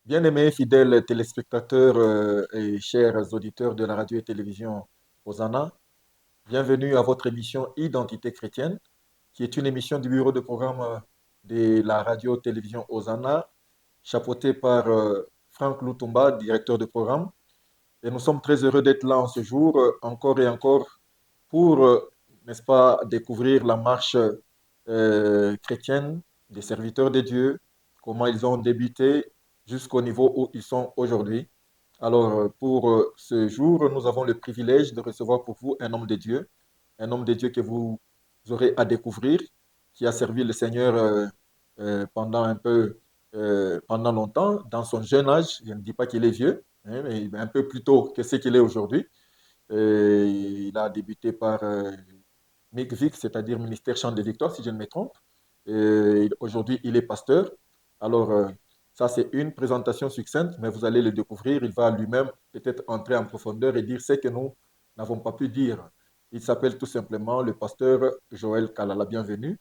Bien-aimés fidèles téléspectateurs et chers auditeurs de la radio et télévision Hosanna, bienvenue à votre émission Identité chrétienne, qui est une émission du bureau de programme de la radio-télévision Hosanna, chapeautée par Franck Loutumba, directeur de programme. Et nous sommes très heureux d'être là en ce jour, encore et encore, pour, n'est-ce pas, découvrir la marche chrétienne des serviteurs de Dieu, comment ils ont débuté jusqu'au niveau où ils sont aujourd'hui. Alors, pour ce jour, nous avons le privilège de recevoir pour vous un homme de Dieu que vous aurez à découvrir, qui a servi le Seigneur pendant un peu, pendant longtemps, dans son jeune âge. Je ne dis pas qu'il est vieux, hein, mais un peu plus tôt que ce qu'il est aujourd'hui. Il a débuté par MIGVIC, c'est-à-dire Ministère Chant de Victoire, si je ne me trompe. Aujourd'hui, il est pasteur. Alors, ça, c'est une présentation succincte, mais vous allez le découvrir. Il va lui-même peut-être entrer en profondeur et dire ce que nous n'avons pas pu dire. Il s'appelle tout simplement le pasteur Joël Kalala. Bienvenue.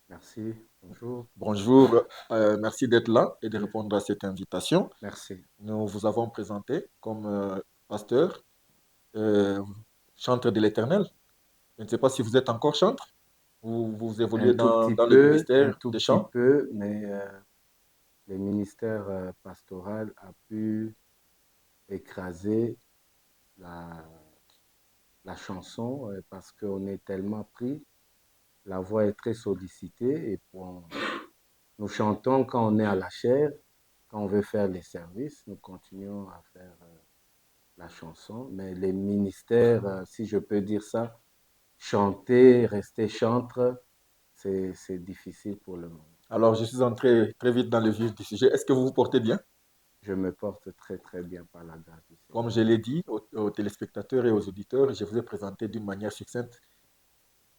Merci, bonjour. Bonjour, merci d'être là et de répondre à cette invitation. Merci. Nous vous avons présenté comme pasteur, euh, chantre de l'Éternel. Je ne sais pas si vous êtes encore chantre ou vous évoluez dans le Un ministère tout des petit chants. peu, mais le ministère pastoral a pu écraser la, la chanson parce qu'on est tellement pris, la voix est très sollicitée et nous chantons quand on est à la chaire, quand on veut faire les services, nous continuons à faire la chanson, mais les ministères, si je peux dire ça, chanter, rester chantre, c'est difficile pour le moment. Alors, je suis entré très vite dans le vif du sujet. Est-ce que vous vous portez bien? Je me porte très très bien par la grâce du Comme Seigneur. je l'ai dit aux téléspectateurs et aux auditeurs, je vous ai présenté d'une manière succincte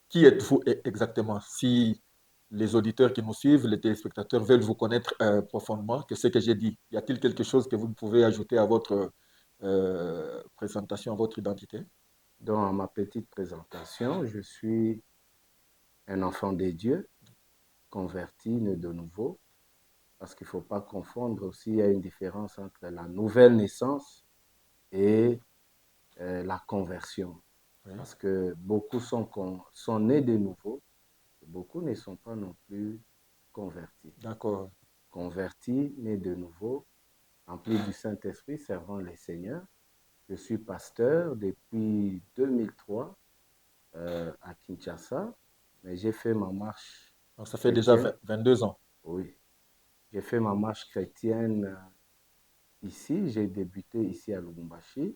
qui êtes-vous exactement. Si les auditeurs qui nous suivent, les téléspectateurs veulent vous connaître profondément, que ce que j'ai dit, y a-t-il quelque chose que vous pouvez ajouter à votre présentation, à votre identité? Dans ma petite présentation, je suis un enfant de Dieu, converti, né de nouveau, parce qu'il ne faut pas confondre aussi, il y a une différence entre la nouvelle naissance et la conversion. Oui, Parce que beaucoup sont nés de nouveau, beaucoup ne sont pas non plus convertis. d'accord. Convertis, nés de nouveau, emplis du Saint-Esprit, servant les seigneurs. Je suis pasteur depuis 2003 à Kinshasa, mais j'ai fait ma marche Donc, ça fait déjà chrétienne. 22 ans. Oui, j'ai fait ma marche chrétienne ici. J'ai débuté ici à Lubumbashi,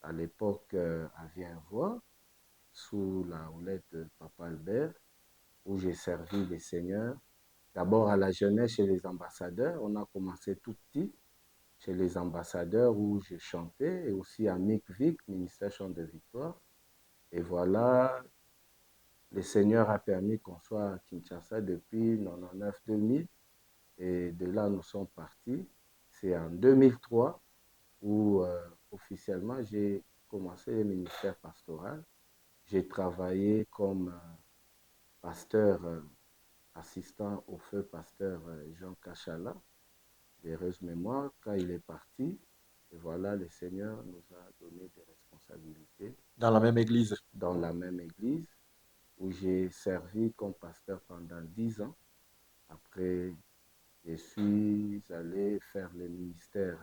à l'époque à Vienvois, sous la houlette de Papa Albert, où j'ai servi les seigneurs. D'abord à la jeunesse chez les ambassadeurs. On a commencé tout petit chez les ambassadeurs où j'ai chanté, et aussi à MICVIC, Ministère Chant de Victoire. Et voilà, le Seigneur a permis qu'on soit à Kinshasa depuis 99-2000. Et de là, nous sommes partis. C'est en 2003 où officiellement j'ai commencé le ministère pastoral. J'ai travaillé comme pasteur assistant au feu pasteur Jean Cachala, d'heureuse mémoire, quand il est parti. Et voilà, le Seigneur nous a donné des responsabilités Dans la même église. dans la même église où j'ai servi comme pasteur pendant 10 ans. Après, je suis allé faire le ministère.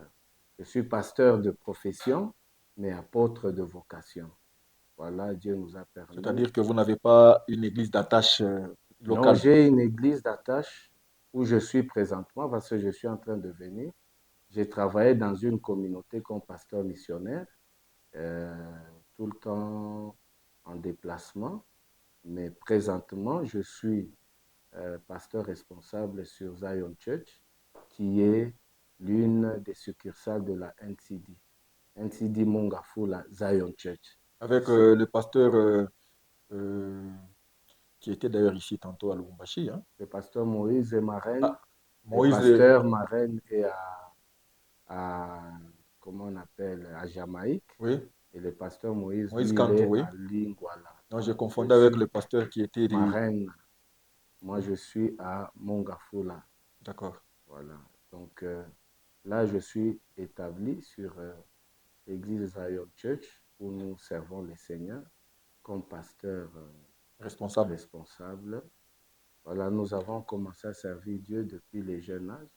Je suis pasteur de profession, mais apôtre de vocation. Voilà, Dieu nous a permis. C'est-à-dire que vous n'avez pas une église d'attache Non, locale. j'ai une église d'attache où je suis présentement parce que je suis en train de venir. J'ai travaillé dans une communauté comme pasteur missionnaire, euh, tout le temps en déplacement, mais présentement, je suis pasteur responsable sur Zion Church, qui est l'une des succursales de la NCD. NCD Mongafula Zion Church. Avec le pasteur euh, qui était d'ailleurs ici tantôt à Lubumbashi. Hein. Le pasteur Moïse est marraine. Ah, Le Moïse, pasteur marraine est à, comment on appelle, à Jamaïque. oui, Et le pasteur Moïse, Moïse lui, il Kanto, est oui. à Lingwala. Non, j'ai Donc, je confondu avec le suis pasteur qui était. marraine. Moi, je suis à Mongafula. D'accord. Voilà. Donc, Là, je suis établi sur l'église Zion Church où nous servons le Seigneur comme pasteur Responsable. responsable. Voilà, nous avons commencé à servir Dieu depuis les jeunes âges.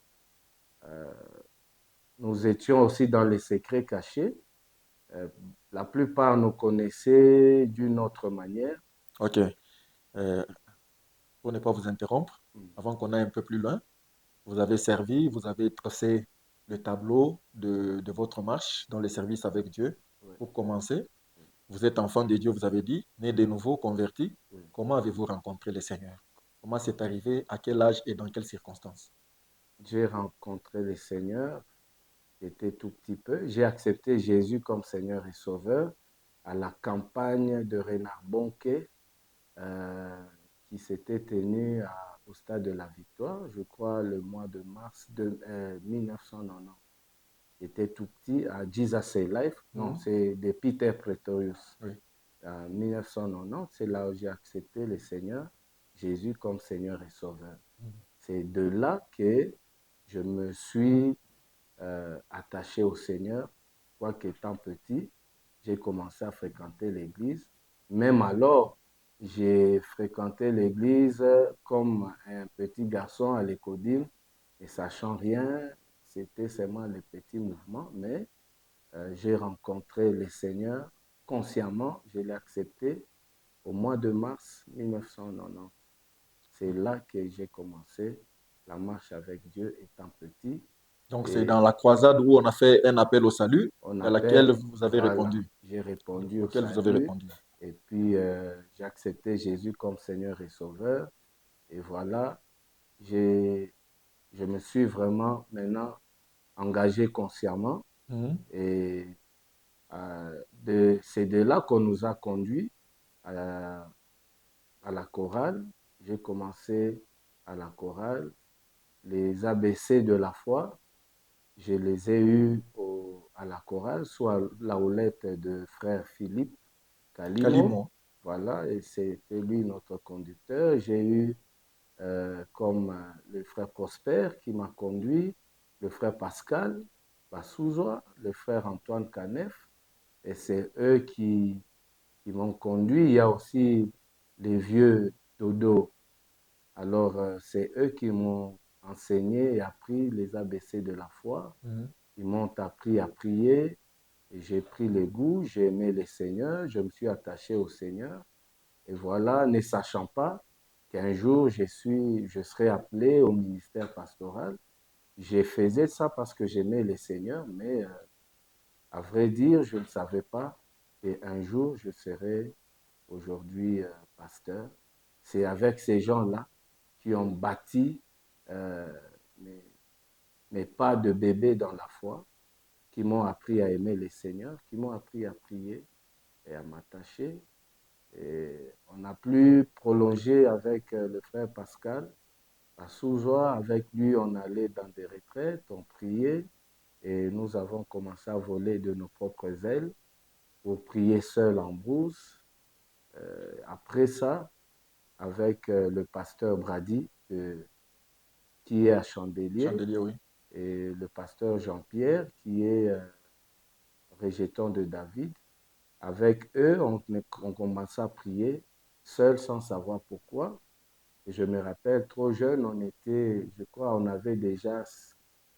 Euh, nous étions aussi dans les secrets cachés. Euh, la plupart nous connaissaient d'une autre manière. OK. Euh, pour ne pas vous interrompre, Mm. avant qu'on aille un peu plus loin, vous avez servi, vous avez tracé le tableau de votre marche dans les services avec Dieu. Oui, Pour commencer, oui, vous êtes enfant de Dieu, vous avez dit, né de nouveau, converti. oui. Comment avez-vous rencontré le Seigneur? Comment c'est arrivé? À quel âge et dans quelles circonstances? J'ai rencontré le Seigneur, j'étais tout petit peu. J'ai accepté Jésus comme Seigneur et Sauveur à la campagne de Renard Bonquet euh, qui s'était tenue au stade de la Victoire, je crois le mois de mars de 1990. J'étais tout petit à Jesus Say Life, non, Mhm. c'est de Peter Pretorius. Oui. En 1990, c'est là où j'ai accepté le Seigneur Jésus comme Seigneur et Sauveur. Mhm. C'est de là que je me suis attaché au Seigneur, quoique étant petit, j'ai commencé à fréquenter l'église. Même alors, j'ai fréquenté l'église comme un petit garçon à l'écodine, et sachant rien, c'était seulement les petits mouvements, mais j'ai rencontré le Seigneur consciemment, je l'ai accepté au mois de mars 1990. C'est là que j'ai commencé la marche avec Dieu étant petit. Donc, c'est dans Et la croisade où on a fait un appel au salut on et à laquelle appelle, vous avez voilà, répondu, j'ai répondu au auquel vous avez salut répondu. et puis j'ai accepté Jésus comme Seigneur et Sauveur. Et voilà, j'ai, je me suis vraiment maintenant engagé consciemment Mhm. et c'est de là qu'on nous a conduits à, à la chorale. J'ai commencé à la chorale, les ABC de la foi. Je les ai eus à la chorale, soit la houlette de frère Philippe Kalimo, Calimo. voilà, et c'était lui notre conducteur. J'ai eu comme le frère Prosper qui m'a conduit, le frère Pascal Bassouzoa, le frère Antoine Canef, et c'est eux qui m'ont conduit. Il y a aussi les vieux Dodo. Alors, c'est eux qui m'ont enseigné et appris les ABC de la foi. Mhm. Ils m'ont appris à prier et j'ai pris le goût, j'ai aimé le Seigneur, je me suis attaché au Seigneur. Et voilà, ne sachant pas qu'un jour je serai appelé au ministère pastoral. J'ai fait ça parce que j'aimais le Seigneur, mais à vrai dire, je ne savais pas qu'un jour je serai aujourd'hui pasteur. C'est avec ces gens-là qui ont bâti euh, mes, mes pas de bébé dans la foi, qui m'ont appris à aimer le Seigneur, qui m'ont appris à prier et à m'attacher. Et on a pu prolonger avec le frère Pascal à Souzois. Avec lui, on allait dans des retraites, on priait et nous avons commencé à voler de nos propres ailes pour prier seul en brousse. Après ça, avec le pasteur Brady qui est à Chandelier Chandelier, oui. et le pasteur Jean-Pierre qui est rejeton de David. Avec eux, on commençait à prier seul sans savoir pourquoi. Et je me rappelle, trop jeune, on était, je crois, on avait déjà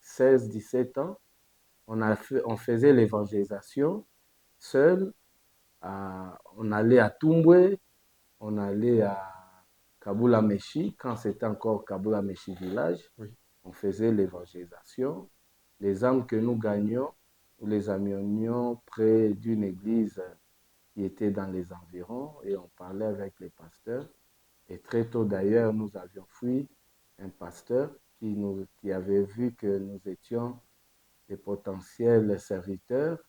16, 17 ans. On faisait l'évangélisation seul. On allait à Tumbwe, on allait à Kabula Meshi, quand c'était encore Kabula Meshi village. Oui. On faisait l'évangélisation. Les âmes que nous gagnions, nous les amenions près d'une église qui était dans les environs et on parlait avec les pasteurs. Et très tôt d'ailleurs, nous avions fui un pasteur qui avait vu que nous étions des potentiels serviteurs.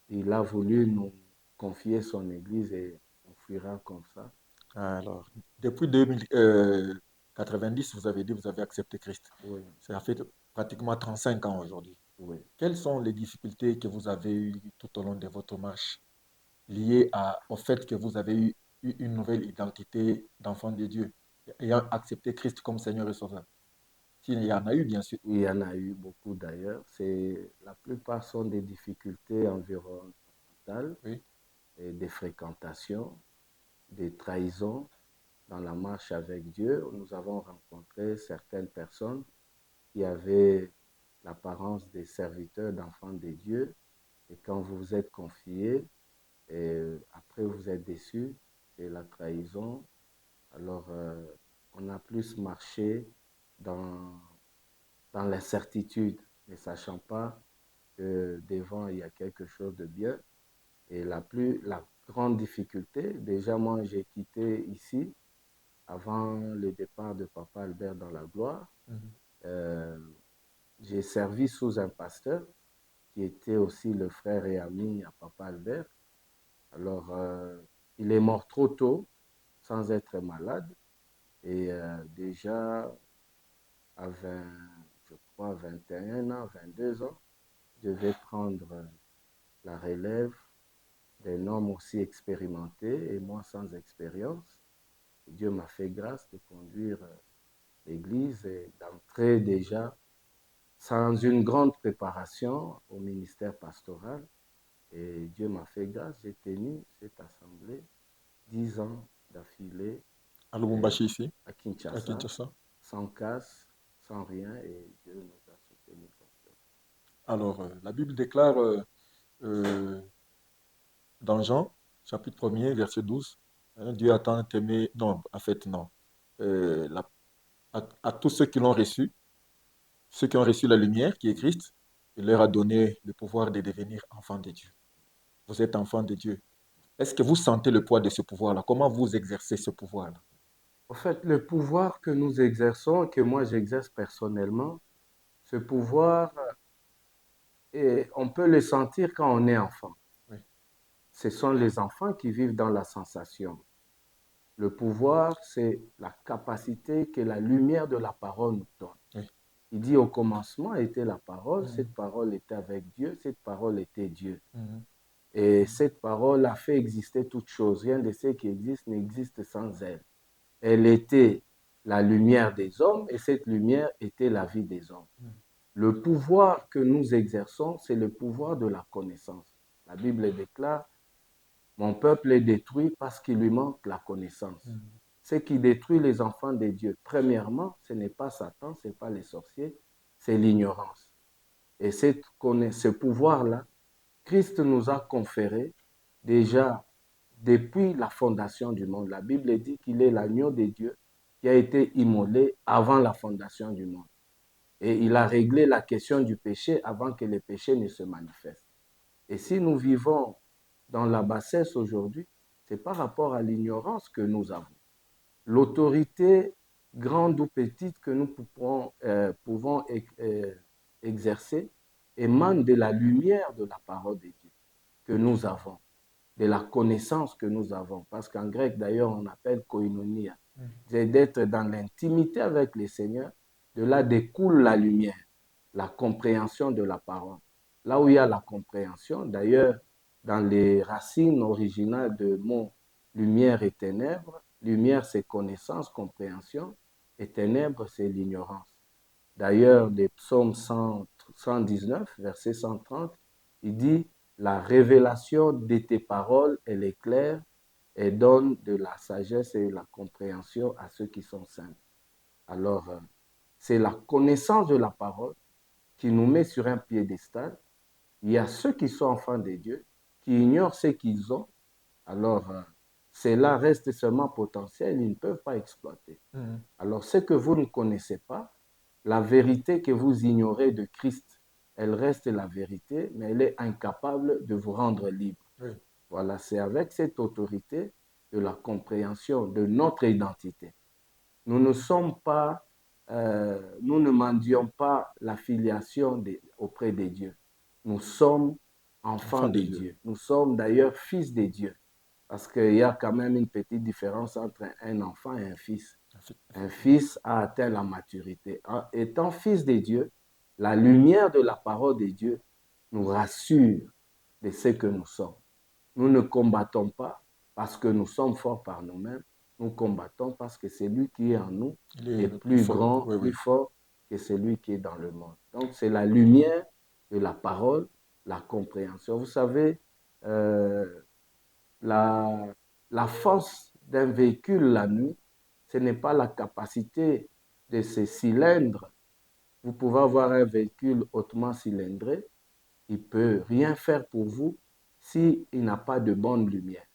Il a voulu nous confier son église et on fuira comme ça. Alors, depuis 90, vous avez dit que vous avez accepté Christ. Oui, Ça fait pratiquement 35 ans aujourd'hui. oui. Quelles sont les difficultés que vous avez eues tout au long de votre marche liées au fait que vous avez eu une nouvelle identité d'enfant de Dieu, ayant accepté Christ comme Seigneur et Sauveur? S'il y en a eu, bien sûr. Il y en a eu beaucoup d'ailleurs. La plupart sont des difficultés environnementales Oui. et des fréquentations, des trahisons dans la marche avec Dieu. Nous avons rencontré certaines personnes qui avaient l'apparence des serviteurs d'enfants de Dieu. Et quand vous vous êtes confiés, et après vous êtes déçus, c'est la trahison. Alors, on a plus marché dans, dans l'incertitude, ne sachant pas que devant il y a quelque chose de bien. Et la grande difficulté, déjà moi j'ai quitté ici avant le départ de Papa Albert dans la gloire. Mhm. Euh, j'ai servi sous un pasteur qui était aussi le frère et ami à Papa Albert. Alors, il est mort trop tôt, sans être malade. Et déjà, à 20, je crois, 21 ans, 22 ans, je devais prendre la relève d'un homme aussi expérimenté et moi sans expérience. Dieu m'a fait grâce de conduire l'Église et d'entrer déjà sans une grande préparation au ministère pastoral. Et Dieu m'a fait grâce, j'ai tenu cette assemblée 10 ans d'affilée À Lubumbashi ici, à à Kinshasa, Kinshasa. sans casse, sans rien, et Dieu nous a soutenus comme ça. Alors, la Bible déclare euh, dans Jean, chapitre 1er, verset 12, hein, Dieu a tant aimé, non, en fait, non, à tous ceux qui ont reçu la lumière, qui est Christ, il leur a donné le pouvoir de devenir enfants de Dieu. Vous êtes enfants de Dieu. Est-ce que vous sentez le poids de ce pouvoir-là? Comment vous exercez ce pouvoir-là? En fait, le pouvoir que nous exerçons, que moi j'exerce personnellement, ce pouvoir, on peut le sentir quand on est enfant. Oui, Ce sont les enfants qui vivent dans la sensation. Le pouvoir, c'est la capacité que la lumière de la parole nous donne. oui. Il dit au commencement était la parole, Mhm, cette parole était avec Dieu, cette parole était Dieu. mhm, Et cette parole a fait exister toutes choses. Rien de ce qui existe n'existe sans elle. Elle était la lumière des hommes et cette lumière était la vie des hommes. mhm, Le pouvoir que nous exerçons, c'est le pouvoir de la connaissance. La Bible déclare, mon peuple est détruit parce qu'il lui manque la connaissance. mhm. Ce qui détruit les enfants de Dieu, premièrement, ce n'est pas Satan, ce n'est pas les sorciers, c'est l'ignorance. Et ce pouvoir-là, Christ nous a conféré déjà depuis la fondation du monde. La Bible dit qu'il est l'agneau de Dieu qui a été immolé avant la fondation du monde. Et il a réglé la question du péché avant que le péché ne se manifeste. Et si nous vivons dans la bassesse aujourd'hui, c'est par rapport à l'ignorance que nous avons. L'autorité, grande ou petite, que nous pouvons exercer émane de la lumière de la parole de Dieu que nous avons, de la connaissance que nous avons. Parce qu'en grec, d'ailleurs, on appelle koinonia. C'est d'être dans l'intimité avec le Seigneur. De là découle la lumière, la compréhension de la parole. Là où il y a la compréhension, d'ailleurs, dans les racines originales de mot lumière et ténèbres, lumière c'est connaissance, compréhension, et ténèbres c'est l'ignorance. D'ailleurs, les psaumes 119, verset 130, il dit, la révélation de tes paroles, elle est claire et donne de la sagesse et de la compréhension à ceux qui sont simples. Alors, c'est la connaissance de la parole qui nous met sur un piédestal. Il y a ceux qui sont enfants de Dieu, qui ignorent ce qu'ils ont. Alors, cela reste seulement potentiel, ils ne peuvent pas exploiter. Mhm. Alors, ce que vous ne connaissez pas, la vérité que vous ignorez de Christ, elle reste la vérité, mais elle est incapable de vous rendre libre. Oui. Voilà, c'est avec cette autorité de la compréhension de notre identité. Nous ne sommes pas, nous ne mendions pas la filiation auprès de Dieu. Nous sommes enfants Enfant de de Dieu. Dieu. Nous sommes d'ailleurs fils de Dieu. Parce qu'il y a quand même une petite différence entre un enfant et un fils. Un fils a atteint la maturité. Étant fils de Dieu, la lumière de la parole de Dieu nous rassure de ce que nous sommes. Nous ne combattons pas parce que nous sommes forts par nous-mêmes. Nous combattons parce que celui qui est en nous Il est est le plus plus fort. grand, Oui, plus oui. fort que celui qui est dans le monde. Donc, c'est la lumière de la parole, la compréhension. Vous savez, la, la force d'un véhicule la nuit, ce n'est pas la capacité de ses cylindres. Vous pouvez avoir un véhicule hautement cylindré, il ne peut rien faire pour vous s'il n'a pas de bonne lumière.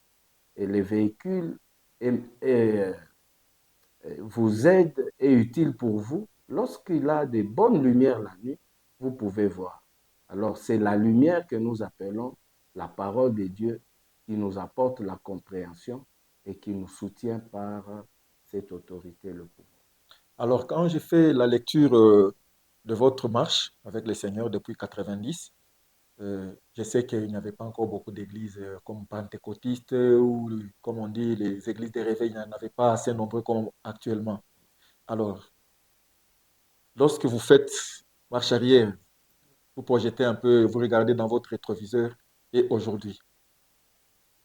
Et les véhicules vous aident et utiles pour vous. Lorsqu'il a de bonnes lumières la nuit, vous pouvez voir. Alors, c'est la lumière que nous appelons la parole de Dieu qui nous apporte la compréhension et qui nous soutient par cette autorité, le pouvoir. Alors, quand j'ai fait la lecture de votre marche avec le Seigneur depuis 90, je sais qu'il n'y avait pas encore beaucoup d'églises comme pentecôtistes ou, comme on dit, les églises de réveil, il n'y en avait pas assez nombreux comme actuellement. Alors, lorsque vous faites marche arrière, vous projetez un peu, vous regardez dans votre rétroviseur et aujourd'hui,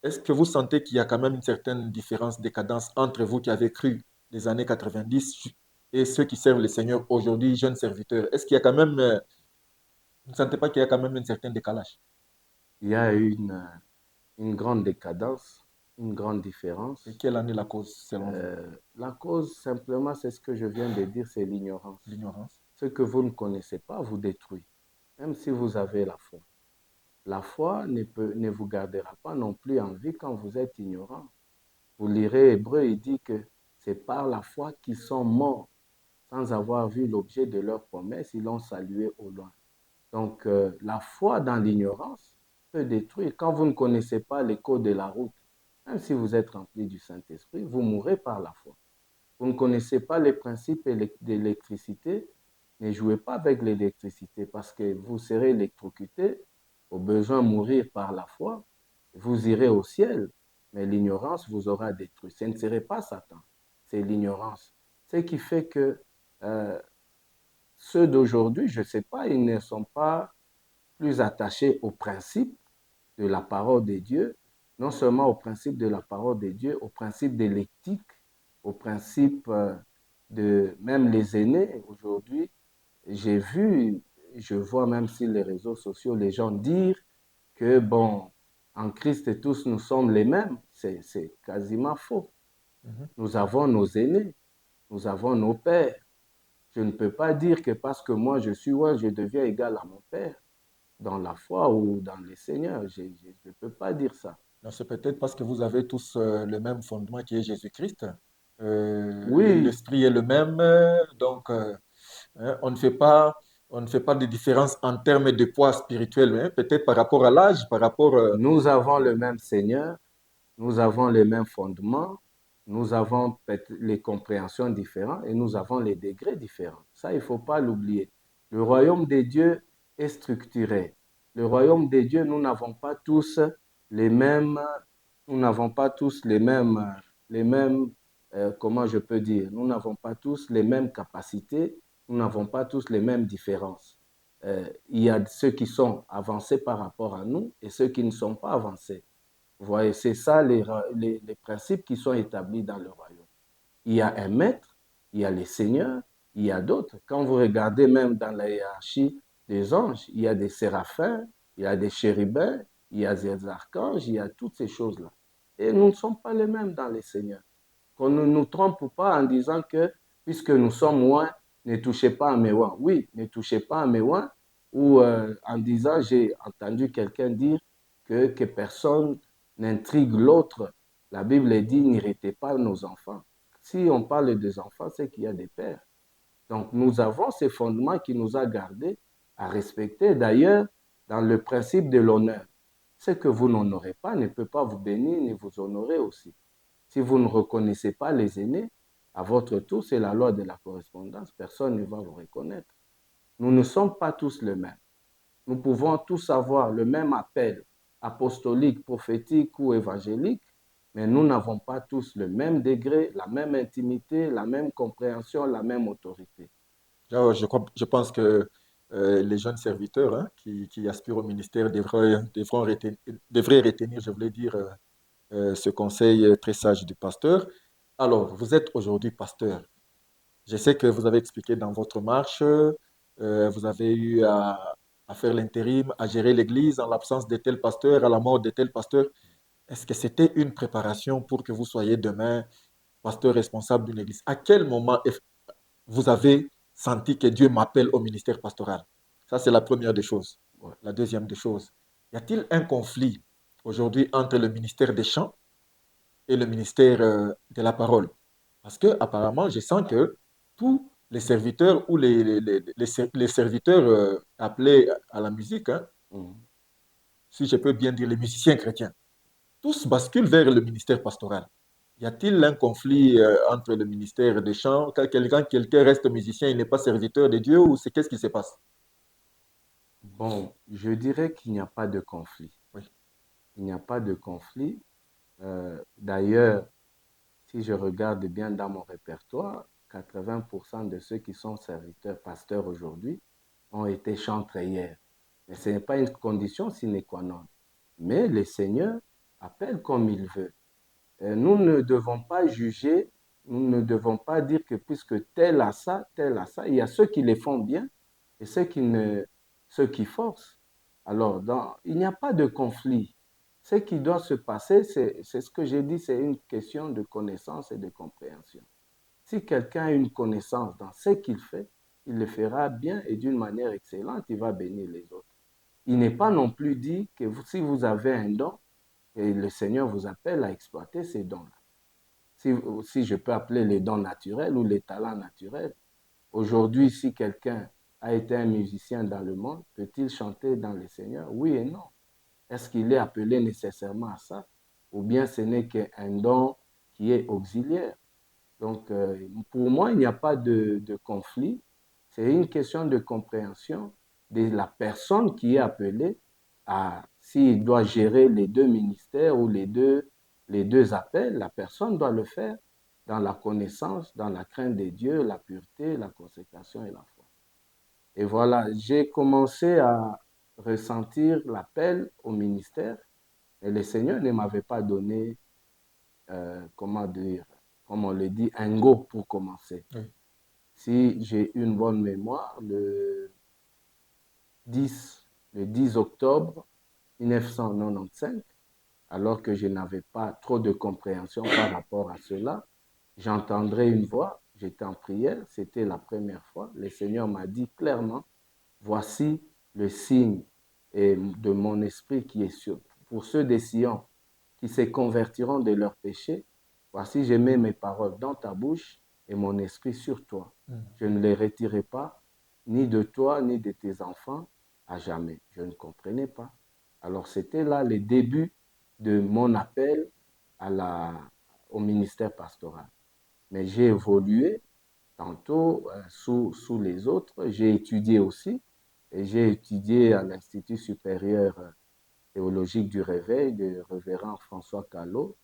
est-ce que vous sentez qu'il y a quand même une certaine différence, décadence entre vous qui avez cru les années 90 et ceux qui servent le Seigneur aujourd'hui, jeunes serviteurs? Est-ce qu'il y a quand même, vous ne sentez pas qu'il y a quand même un certain décalage? Il y a une grande décadence, une grande Et différence. quelle en est la cause selon vous? La cause, simplement, c'est ce que je viens de dire, c'est l'ignorance. L'ignorance. Ce que vous ne connaissez pas vous détruit, même si vous avez la foi. La foi ne vous gardera pas non plus en vie quand vous êtes ignorant. Vous lirez Hébreu, il dit que c'est par la foi qu'ils sont morts sans avoir vu l'objet de leur promesse, ils l'ont salué au loin. Donc, la foi dans l'ignorance peut détruire. Quand vous ne connaissez pas les codes de la route, même si vous êtes rempli du Saint-Esprit, vous mourrez par la foi. Vous ne connaissez pas les principes d'électricité, ne jouez pas avec l'électricité parce que vous serez électrocuté, au besoin de mourir par la foi, vous irez au ciel, mais l'ignorance vous aura détruit. Ce ne serait pas Satan, c'est l'ignorance. Ce qui fait que euh, ceux d'aujourd'hui, je ne sais pas, ils ne sont pas plus attachés aux principes de la parole de Dieu, non seulement au principe de la parole de Dieu, au principe de l'éthique, au principe de même les aînés aujourd'hui. J'ai vu, je vois même sur les réseaux sociaux, les gens dire que, bon, en Christ, tous nous sommes les mêmes. C'est quasiment faux. Mhm. Nous avons nos aînés, nous avons nos pères. Je ne peux pas dire que parce que moi je suis ouais, je deviens égal à mon père dans la foi ou dans le Seigneur. Je ne peux pas dire ça. Donc, c'est peut-être parce que vous avez tous le même fondement qui est Jésus-Christ. Oui, L'esprit est le même, donc hein, on ne fait pas de différence en termes de poids spirituel, hein, peut-être par rapport à l'âge, par rapport... nous avons le même Seigneur, nous avons les mêmes fondements, nous avons les compréhensions différentes et nous avons les degrés différents. Ça, il ne faut pas l'oublier. Le royaume des dieux est structuré. Le royaume des dieux, nous n'avons pas tous les mêmes, nous n'avons pas tous les mêmes, comment je peux dire, nous n'avons pas tous les mêmes capacités, nous n'avons pas tous les mêmes différences. Il y a ceux qui sont avancés par rapport à nous et ceux qui ne sont pas avancés. Vous voyez, c'est ça les principes qui sont établis dans le royaume. Il y a un maître, il y a les seigneurs, il y a d'autres. Quand vous regardez même dans la hiérarchie des anges, il y a des séraphins, il y a des chérubins, il y a des archanges, il y a toutes ces choses-là. Et nous ne sommes pas les mêmes dans les seigneurs. Qu'on ne nous trompe pas en disant que puisque nous sommes loin, ne touchez pas à mes oins. Oui, ne touchez pas à mes oins. Ou en disant, j'ai entendu quelqu'un dire que personne n'intrigue l'autre. La Bible dit, n'irritez pas nos enfants. Si on parle des enfants, c'est qu'il y a des pères. Donc nous avons ces fondements qui nous a gardés à respecter. D'ailleurs, dans le principe de l'honneur, ce que vous n'honorez pas ne peut pas vous bénir ni vous honorer aussi. Si vous ne reconnaissez pas les aînés, à votre tour, c'est la loi de la correspondance. Personne ne va vous reconnaître. Nous ne sommes pas tous les mêmes. Nous pouvons tous avoir le même appel apostolique, prophétique ou évangélique, mais nous n'avons pas tous le même degré, la même intimité, la même compréhension, la même autorité. Je pense que les jeunes serviteurs hein, qui aspirent au ministère devraient retenir, je voulais dire, ce conseil très sage du pasteur. Alors, vous êtes aujourd'hui pasteur. Je sais que vous avez expliqué dans votre marche, vous avez eu à faire l'intérim, à gérer l'église en l'absence de tel pasteur, à la mort de tel pasteur. Est-ce que c'était une préparation pour que vous soyez demain pasteur responsable d'une église? À quel moment vous avez senti que Dieu m'appelle au ministère pastoral? Ça, c'est la première des choses. Ouais. La deuxième des choses, y a-t-il un conflit aujourd'hui entre le ministère des chants et le ministère de la parole? Parce que apparemment, je sens que tous les serviteurs ou les serviteurs appelés à la musique, hein, Mhm. si je peux bien dire les musiciens chrétiens, tous basculent vers le ministère pastoral. Y a-t-il un conflit entre le ministère des chants, quand quelqu'un reste musicien, il n'est pas serviteur de Dieu, ou c'est qu'est-ce qui se passe? Bon, je dirais qu'il n'y a pas de conflit. Oui. Il n'y a pas de conflit. D'ailleurs, si je regarde bien dans mon répertoire, 80% de ceux qui sont serviteurs, pasteurs aujourd'hui, ont été chantres hier. Mais ce n'est pas une condition sine qua non. Mais le Seigneur appelle comme il veut. Nous ne devons pas juger, nous ne devons pas dire que puisque tel a ça, il y a ceux qui les font bien et ceux qui forcent. Alors, il n'y a pas de conflit. Ce qui doit se passer, c'est ce que j'ai dit, c'est une question de connaissance et de compréhension. Si quelqu'un a une connaissance dans ce qu'il fait, il le fera bien et d'une manière excellente, il va bénir les autres. Il n'est pas non plus dit que si vous avez un don, et le Seigneur vous appelle à exploiter ces dons-là. Si je peux appeler les dons naturels ou les talents naturels. Aujourd'hui, si quelqu'un a été un musicien dans le monde, peut-il chanter dans le Seigneur? Oui et non. Est-ce qu'il est appelé nécessairement à ça? Ou bien ce n'est qu'un don qui est auxiliaire? Donc, pour moi, il n'y a pas de conflit. C'est une question de compréhension de la personne qui est appelée à, s'il doit gérer les deux ministères ou les deux appels, la personne doit le faire dans la connaissance, dans la crainte de Dieu, la pureté, la consécration et la foi. Et voilà, j'ai commencé à ressentir l'appel au ministère et le Seigneur ne m'avait pas donné, comment dire, comme on le dit, un go pour commencer. Oui. Si j'ai une bonne mémoire, 10, le 10 octobre 1995, alors que je n'avais pas trop de compréhension par rapport à cela, j'entendrai une voix, j'étais en prière, c'était la première fois. Le Seigneur m'a dit clairement, voici le signe de mon esprit qui est sur. Pour ceux des Sion qui se convertiront de leurs péchés, voici, je mets mes paroles dans ta bouche et mon esprit sur toi. Je ne les retirerai pas, ni de toi, ni de tes enfants, à jamais. Je ne comprenais pas. Alors, c'était là le début de mon appel au ministère pastoral. Mais j'ai évolué tantôt sous les autres. J'ai étudié aussi et j'ai étudié à l'Institut supérieur théologique du Réveil de révérend François Callot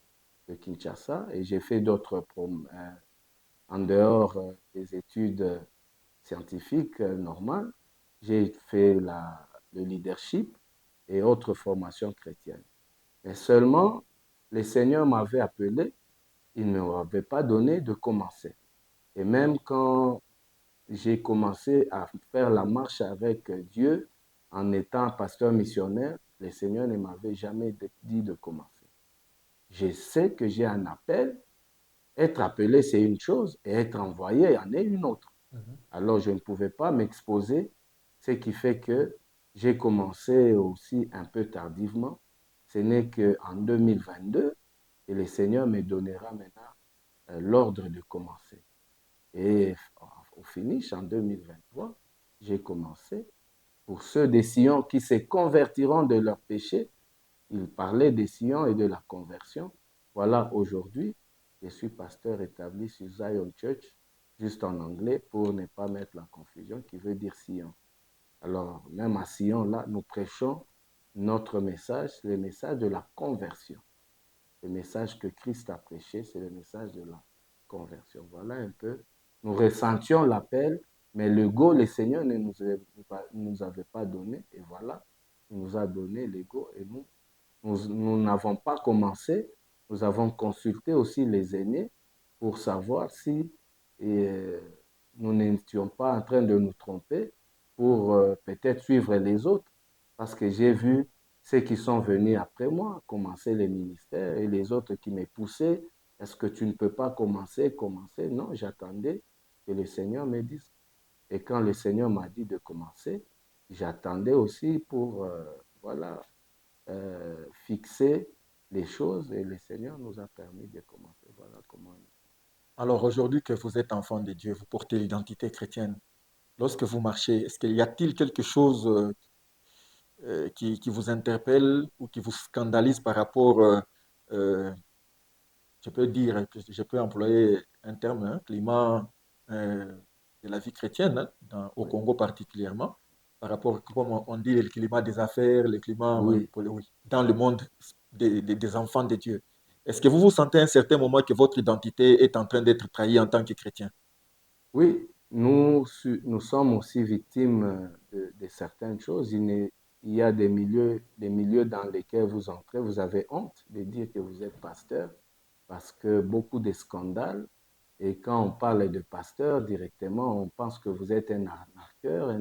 de Kinshasa et j'ai fait d'autres en dehors des études scientifiques normales. J'ai fait le leadership et autres formations chrétiennes. Mais seulement, le Seigneur m'avait appelé, il ne m'avait pas donné de commencer. Et même quand j'ai commencé à faire la marche avec Dieu en étant pasteur missionnaire, le Seigneur ne m'avait jamais dit de commencer. Je sais que j'ai un appel. Être appelé, c'est une chose, et être envoyé en est une autre. Alors, je ne pouvais pas m'exposer, ce qui fait que j'ai commencé aussi un peu tardivement. Ce n'est qu'en 2022 que le Seigneur me donnera maintenant l'ordre de commencer. Et au finish, en 2023, j'ai commencé. Pour ceux des Sion qui se convertiront de leurs péchés, il parlait des Sion et de la conversion. Voilà, aujourd'hui, je suis pasteur établi sur Zion Church, juste en anglais, pour ne pas mettre la confusion, qui veut dire Sion. Alors, même à Sion, là, nous prêchons notre message, c'est le message de la conversion. Le message que Christ a prêché, c'est le message de la conversion. Voilà un peu. Nous ressentions l'appel, mais le go, le Seigneur ne nous avait pas donné. Et voilà, il nous a donné le go et nous n'avons pas commencé. Nous avons consulté aussi les aînés pour savoir si nous n'étions pas en train de nous tromper pour peut-être suivre les autres. Parce que j'ai vu ceux qui sont venus après moi commencer les ministères et les autres qui me poussaient. Est-ce que tu ne peux pas commencer? Non, j'attendais que le Seigneur me dise. Et quand le Seigneur m'a dit de commencer, j'attendais aussi pour, voilà, fixer les choses et le Seigneur nous a permis de commencer. Voilà comment. Alors aujourd'hui que vous êtes enfant de Dieu, vous portez l'identité chrétienne. Lorsque vous marchez, est-ce qu'il y a-t-il quelque chose qui vous interpelle ou qui vous scandalise par rapport, euh, je peux dire, je peux employer un terme, hein, climat euh, de la vie chrétienne, hein, au Oui, Congo particulièrement, par rapport, comme on dit, le climat des affaires, le climat, ouais, oui, oui, dans le monde des enfants de Dieu. Est-ce que vous vous sentez à un certain moment que votre identité est en train d'être trahie en tant que chrétien? oui, nous sommes aussi victimes de certaines choses. Il y a des milieux dans lesquels vous entrez, vous avez honte de dire que vous êtes pasteur parce que beaucoup de scandales. Et quand on parle de pasteur directement, on pense que vous êtes un arnaqueur,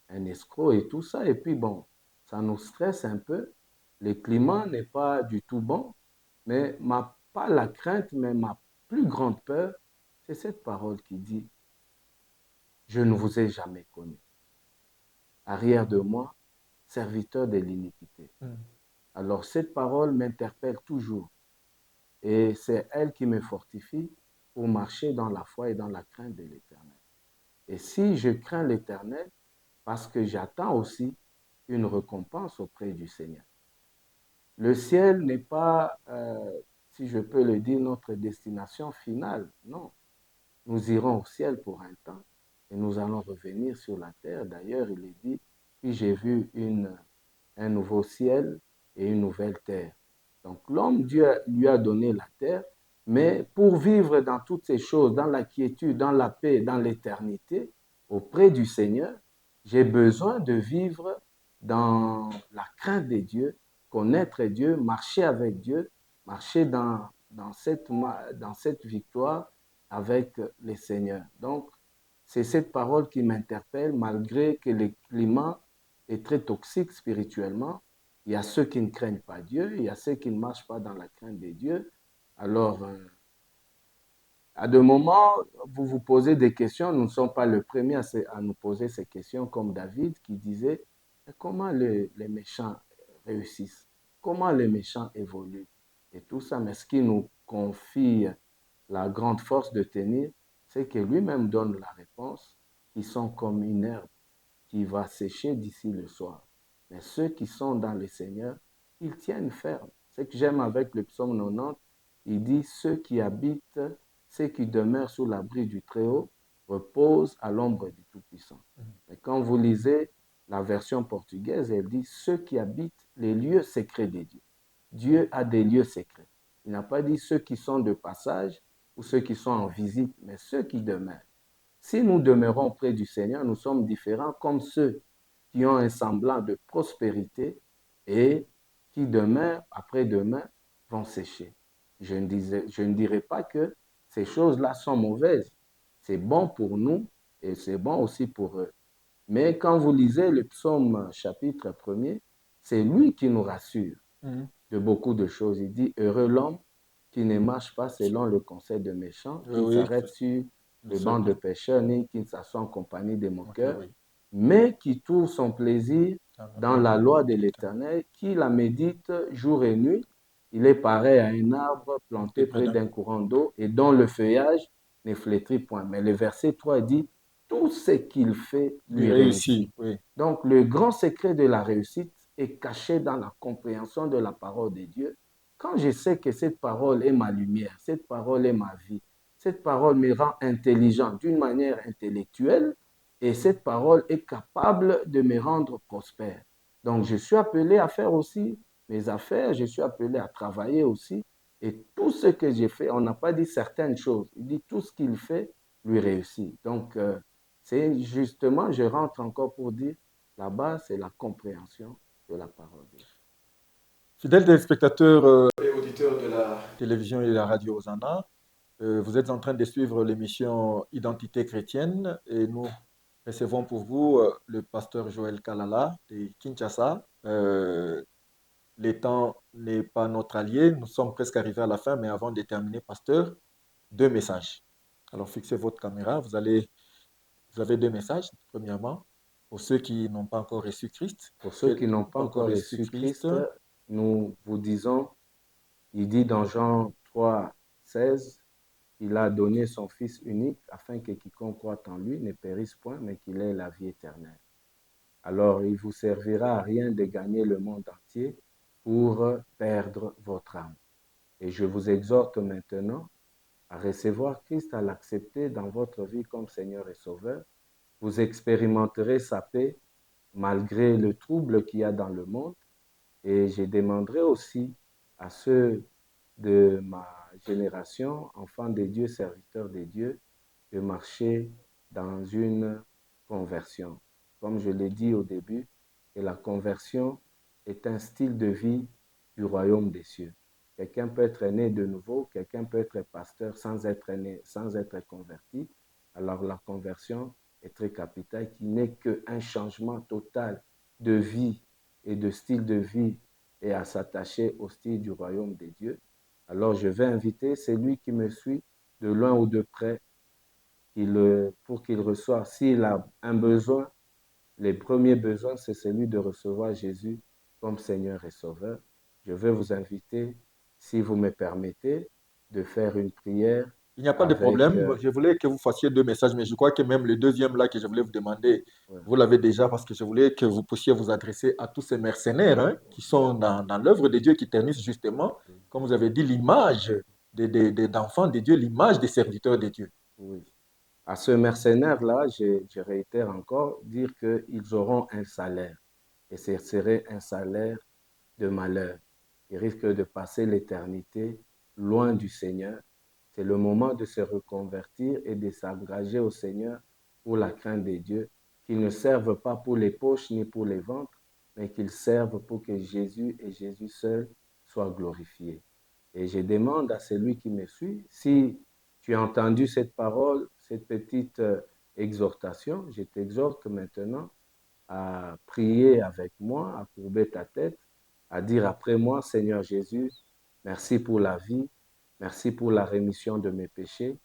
un escroc et tout ça. Et puis bon, ça nous stresse un peu. Le climat n'est pas du tout bon, mais pas la crainte, mais ma plus grande peur, c'est cette parole qui dit, je ne vous ai jamais connu. Arrière de moi, serviteur de l'iniquité. Mm. Alors cette parole m'interpelle toujours et c'est elle qui me fortifie pour marcher dans la foi et dans la crainte de l'Éternel. Et si je crains l'Éternel, parce que j'attends aussi une récompense auprès du Seigneur. Le ciel n'est pas, si je peux le dire, notre destination finale. Non, nous irons au ciel pour un temps et nous allons revenir sur la terre. D'ailleurs, il est dit, puis j'ai vu un nouveau ciel et une nouvelle terre. Donc l'homme, Dieu lui a donné la terre, mais pour vivre dans toutes ces choses, dans la quiétude, dans la paix, dans l'éternité, auprès du Seigneur, j'ai besoin de vivre dans la crainte de Dieu, connaître Dieu, marcher avec Dieu, marcher dans cette victoire avec le Seigneur. Donc, c'est cette parole qui m'interpelle malgré que le climat est très toxique spirituellement. Il y a ceux qui ne craignent pas Dieu, il y a ceux qui ne marchent pas dans la crainte de Dieu. Alors, à de moments, vous vous posez des questions. Nous ne sommes pas les premiers à nous poser ces questions, comme David qui disait, comment les méchants réussissent, comment les méchants évoluent et tout ça. Mais ce qui nous confie la grande force de tenir, c'est que lui-même donne la réponse, qui sont comme une herbe qui va sécher d'ici le soir. Mais ceux qui sont dans le Seigneur, ils tiennent ferme. Ce que j'aime avec le psaume 90, il dit, ceux qui habitent, ceux qui demeurent sous l'abri du Très-Haut, reposent à l'ombre du Tout-Puissant. Mais quand vous lisez la version portugaise, elle dit, ceux qui habitent les lieux secrets de Dieu. Dieu a des lieux secrets. Il n'a pas dit ceux qui sont de passage ou ceux qui sont en visite, mais ceux qui demeurent. Si nous demeurons près du Seigneur, nous sommes différents comme ceux qui ont un semblant de prospérité et qui demain, après-demain, vont sécher. Je ne dirais pas que ces choses-là sont mauvaises. C'est bon pour nous et c'est bon aussi pour eux. Mais quand vous lisez le psaume chapitre 1er, c'est lui qui nous rassure Mm. de beaucoup de choses. Il dit, heureux l'homme qui ne marche pas selon le conseil de méchants, Oui, qui ne oui, s'arrête sur le le seul banc de plan. pécheurs, ni qui ne s'assoit en compagnie des Ok, moqueurs, oui. mais qui trouve son plaisir Dans la dans loi la loi de de l'Éternel. l'Éternel, qui la médite jour et nuit. Il est pareil à un arbre Et planté près près d'un d'un coup. courant d'eau et dont le feuillage ne flétrit point. Mais le verset 3 dit, tout ce qu'il fait Lui lui réussit, réussit. oui. Donc le grand secret de la réussite est caché dans la compréhension de la parole de Dieu. Quand je sais que cette parole est ma lumière, cette parole est ma vie, cette parole me rend intelligent d'une manière intellectuelle et cette parole est capable de me rendre prospère. Donc je suis appelé à faire aussi mes affaires, je suis appelé à travailler aussi. Et tout ce que j'ai fait, on n'a pas dit certaines choses, il dit tout ce qu'il fait lui réussit. Donc c'est justement, je rentre encore pour dire, là-bas, c'est la compréhension de la parole de Dieu. Fidèles téléspectateurs et auditeurs de la télévision et de la radio Hosanna, Vous êtes en train de suivre l'émission Identité chrétienne et nous recevons pour vous le pasteur Joël Kalala de Kinshasa. Le temps n'est pas notre allié, nous sommes presque arrivés à la fin, mais avant de terminer, pasteur, deux messages. Alors fixez votre caméra, vous avez deux messages. Premièrement, pour ceux qui n'ont pas encore reçu Christ, Pour ceux qui n'ont pas pas encore encore reçu reçu Christ, Christ, nous vous disons, il dit dans Jean 3, 16, il a donné son Fils unique afin que quiconque croit en lui ne périsse point, mais qu'il ait la vie éternelle. Alors, il vous servira à rien de gagner le monde entier pour perdre votre âme. Et je vous exhorte maintenant à recevoir Christ, à l'accepter dans votre vie comme Seigneur et Sauveur. Vous expérimenterez sa paix malgré le trouble qu'il y a dans le monde. Et je demanderai aussi à ceux de ma génération, enfants de Dieu, serviteurs de Dieu, de marcher dans une conversion. Comme je l'ai dit au début, que la conversion est un style de vie du royaume des cieux. Quelqu'un peut être né de nouveau, quelqu'un peut être pasteur sans être né, sans être converti. Alors la conversion est très capitale, qui n'est qu'un changement total de vie et de style de vie et à s'attacher au style du royaume des dieux. Alors je vais inviter celui qui me suit de loin ou de près pour qu'il reçoive, s'il a un besoin, les premiers besoins, c'est celui de recevoir Jésus comme Seigneur et Sauveur. Je vais vous inviter, si vous me permettez, de faire une prière il n'y a pas de avec... problème. Je voulais que vous fassiez deux messages, mais je crois que même le deuxième là que je voulais vous demander, ouais, vous l'avez déjà parce que je voulais que vous puissiez vous adresser à tous ces mercenaires hein, qui sont dans l'œuvre de Dieu, qui ternissent justement, comme vous avez dit, l'image d'enfants de Dieu, l'image des serviteurs de Dieu. oui. À ce mercenaire-là, je réitère encore, dire qu'ils auront un salaire. Et ce serait un salaire de malheur. Ils risquent de passer l'éternité loin du Seigneur. C'est le moment de se reconvertir et de s'engager au Seigneur pour la crainte de Dieu, qu'ils ne servent pas pour les poches ni pour les ventres, mais qu'ils servent pour que Jésus et Jésus seul soient glorifiés. Et je demande à celui qui me suit, si tu as entendu cette parole, cette petite exhortation, je t'exhorte maintenant à prier avec moi, à courber ta tête, à dire après moi, Seigneur Jésus, merci pour la vie, merci pour la rémission de mes péchés.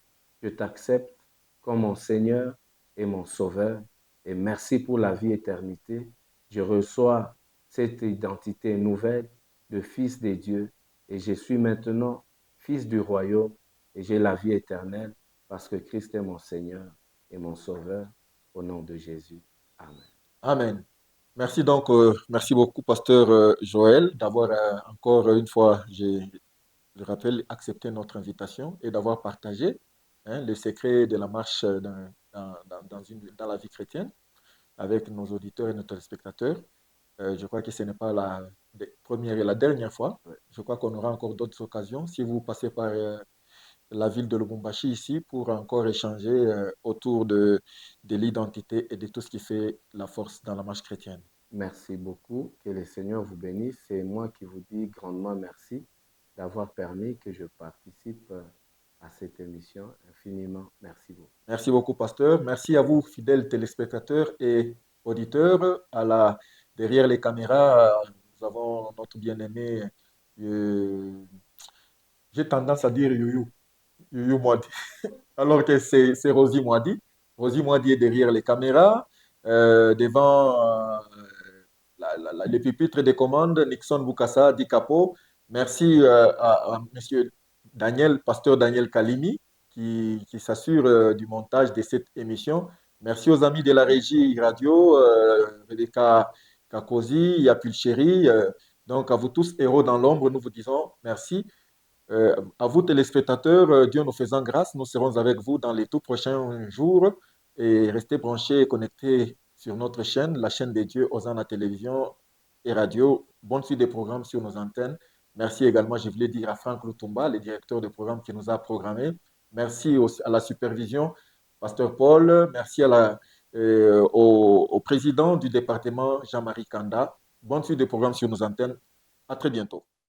Je t'accepte comme mon Seigneur et mon Sauveur. Et merci pour la vie éternité. Je reçois cette identité nouvelle de fils de Dieu. Et je suis maintenant fils du royaume et j'ai la vie éternelle parce que Christ est mon Seigneur et mon Sauveur. Au nom de Jésus. Amen. Amen. Merci donc, merci beaucoup, pasteur Joël, d'avoir encore une fois, je rappelle, accepté notre invitation et d'avoir partagé hein, le secret de la marche dans la vie chrétienne avec nos auditeurs et nos téléspectateurs. Je crois que ce n'est pas la première et la dernière fois. Je crois qu'on aura encore d'autres occasions si vous passez par la ville de Lubumbashi ici pour encore échanger autour de l'identité et de tout ce qui fait la force dans la marche chrétienne. Merci beaucoup. Que le Seigneur vous bénisse. C'est moi qui vous dis grandement merci d'avoir permis que je participe à cette émission. Infiniment merci beaucoup. Merci beaucoup, pasteur. Merci à vous, fidèles téléspectateurs et auditeurs. Derrière les caméras, nous avons notre bien-aimé, euh, j'ai tendance à dire Youyou, Youyou Mwadi, alors que c'est Rosie Mwadi. Rosie Mwadi est derrière les caméras, devant les pupitres de commande, Nixon Boukassa, Di Capo. Merci à monsieur Daniel, pasteur Daniel Kalimi, qui s'assure du montage de cette émission. Merci aux amis de la régie radio, Rebecca Kakosi, Yapul Chéri. Donc, à vous tous, héros dans l'ombre, nous vous disons merci. À vous, téléspectateurs, Dieu nous faisant grâce, nous serons avec vous dans les tout prochains jours et restez branchés et connectés sur notre chaîne, la chaîne des dieux, Hosanna Télévision et Radio. Bonne suite des programmes sur nos antennes. Merci également, je voulais dire à Franck Lutumba, le directeur de programme qui nous a programmés. Merci à la supervision, Pasteur Paul. Merci au président du département, Jean-Marie Kanda. Bonne suite des programmes sur nos antennes. À très bientôt.